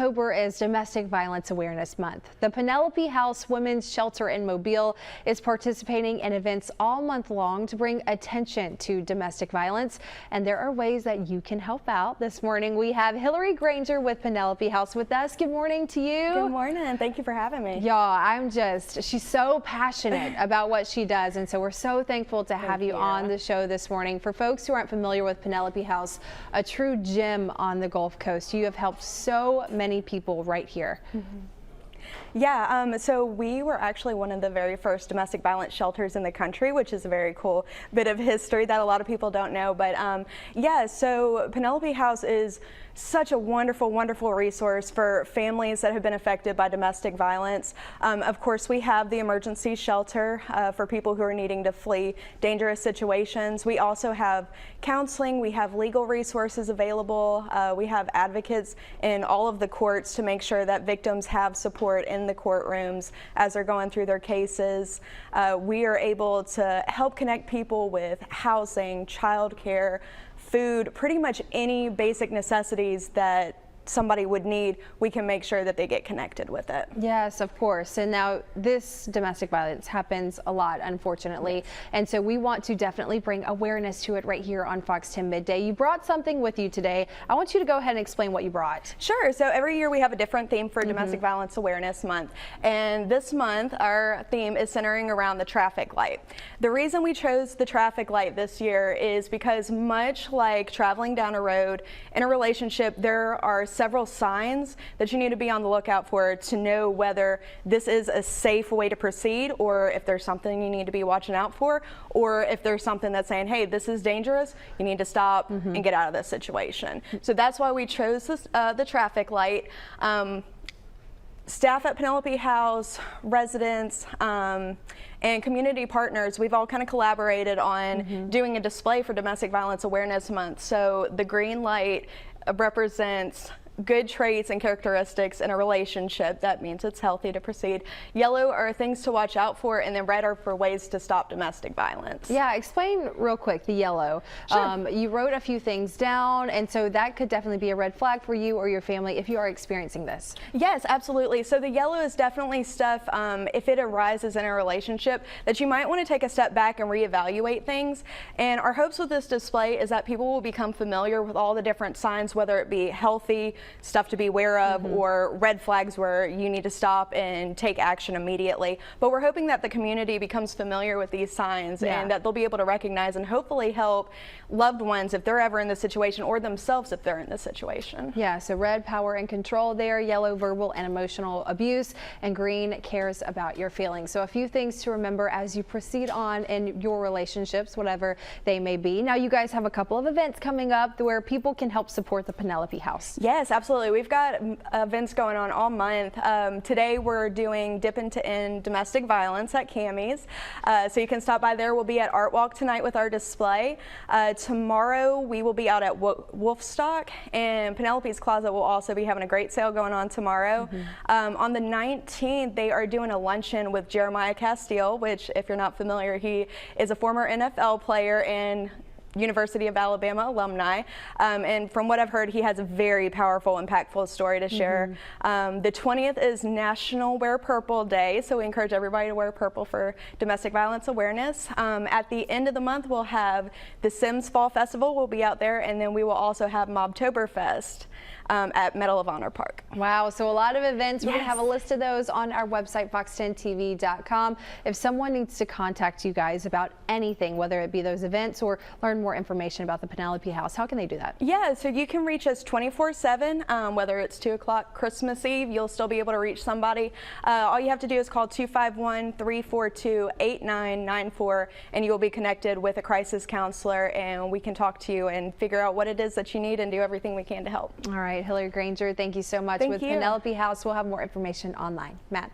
October is Domestic Violence Awareness Month. The Penelope House Women's Shelter in Mobile is participating in events all month long to bring attention to domestic violence, and there are ways that you can help out. This morning we have Hillary Granger with Penelope House with us. Good morning to you. Good morning. Thank you for having me. Y'all, she's so passionate about what she does, and so we're so thankful to have you on the show this morning. For folks who aren't familiar with Penelope House, a true gem on the Gulf Coast, you have helped so many people right here. Yeah, so we were actually one of the very first domestic violence shelters in the country, which is a very cool bit of history that a lot of people don't know. But yeah, so Penelope House is such a wonderful, wonderful resource for families that have been affected by domestic violence. Of course, we have the emergency shelter for people who are needing to flee dangerous situations. We also have counseling. We have legal resources available. We have advocates in all of the courts to make sure that victims have support in the courtrooms as they're going through their cases. We are able to help connect people with housing, childcare, food, pretty much any basic necessities that somebody would need. We can make sure that they get connected with it. Yes, of course. And now this domestic violence happens a lot, unfortunately. Yes. And so we want to definitely bring awareness to it right here on Fox 10 Midday. You brought something with you today. I want you to go ahead and explain what you brought. Sure. So every year we have a different theme for Domestic Violence Awareness Month. And this month our theme is centering around the traffic light. The reason we chose the traffic light this year is because, much like traveling down a road in a relationship, there are several signs that you need to be on the lookout for to know whether this is a safe way to proceed, or if there's something you need to be watching out for, or if there's something that's saying, hey, this is dangerous, you need to stop and get out of this situation. So that's why we chose this, the traffic light. Staff at Penelope House, residents, and community partners, we've all kind of collaborated on doing a display for Domestic Violence Awareness Month. So the green light represents good traits and characteristics in a relationship. That means it's healthy to proceed. Yellow are things to watch out for, and then red are for ways to stop domestic violence. Yeah, explain real quick the yellow. Sure. You wrote a few things down, and so that could definitely be a red flag for you or your family if you are experiencing this. Yes, absolutely. So the yellow is definitely stuff, if it arises in a relationship, that you might want to take a step back and reevaluate things. And our hopes with this display is that people will become familiar with all the different signs, whether it be healthy, stuff to be aware of, or red flags where you need to stop and take action immediately. But we're hoping that the community becomes familiar with these signs and that they'll be able to recognize and hopefully help loved ones if they're ever in this situation, or themselves if they're in this situation. Yeah, so red, power and control there, yellow, verbal and emotional abuse, and green, cares about your feelings. So a few things to remember as you proceed on in your relationships, whatever they may be. Now you guys have a couple of events coming up where people can help support the Penelope House. Yes, absolutely. We've got events going on all month. Today we're doing Dip into End Domestic Violence at Cammy's. So you can stop by there. We'll be at Art Walk tonight with our display. Tomorrow we will be out at Wolfstock, and Penelope's Closet will also be having a great sale going on tomorrow. On the 19th, they are doing a luncheon with Jeremiah Castile, which, if you're not familiar, he is a former NFL player and University of Alabama alumni, and from what I've heard, he has a very powerful, impactful story to share. The 20th is National Wear Purple Day, so we encourage everybody to wear purple for domestic violence awareness. At the end of the month, we'll have the Sims Fall Festival. We'll be out there, and then we will also have Mobtoberfest at Medal of Honor Park. Wow, so a lot of events. We're going to have a list of those on our website, fox10tv.com. If someone needs to contact you guys about anything, whether it be those events or learn more information about the Penelope House, how can they do that? Yeah, so you can reach us 24/7, whether it's 2 o'clock Christmas Eve, you'll still be able to reach somebody. All you have to do is call 251-342-8994, and you will be connected with a crisis counselor, and we can talk to you and figure out what it is that you need and do everything we can to help. All right, Hillary Granger, thank you so much. Thank with you. Penelope House, we'll have more information online. Matt.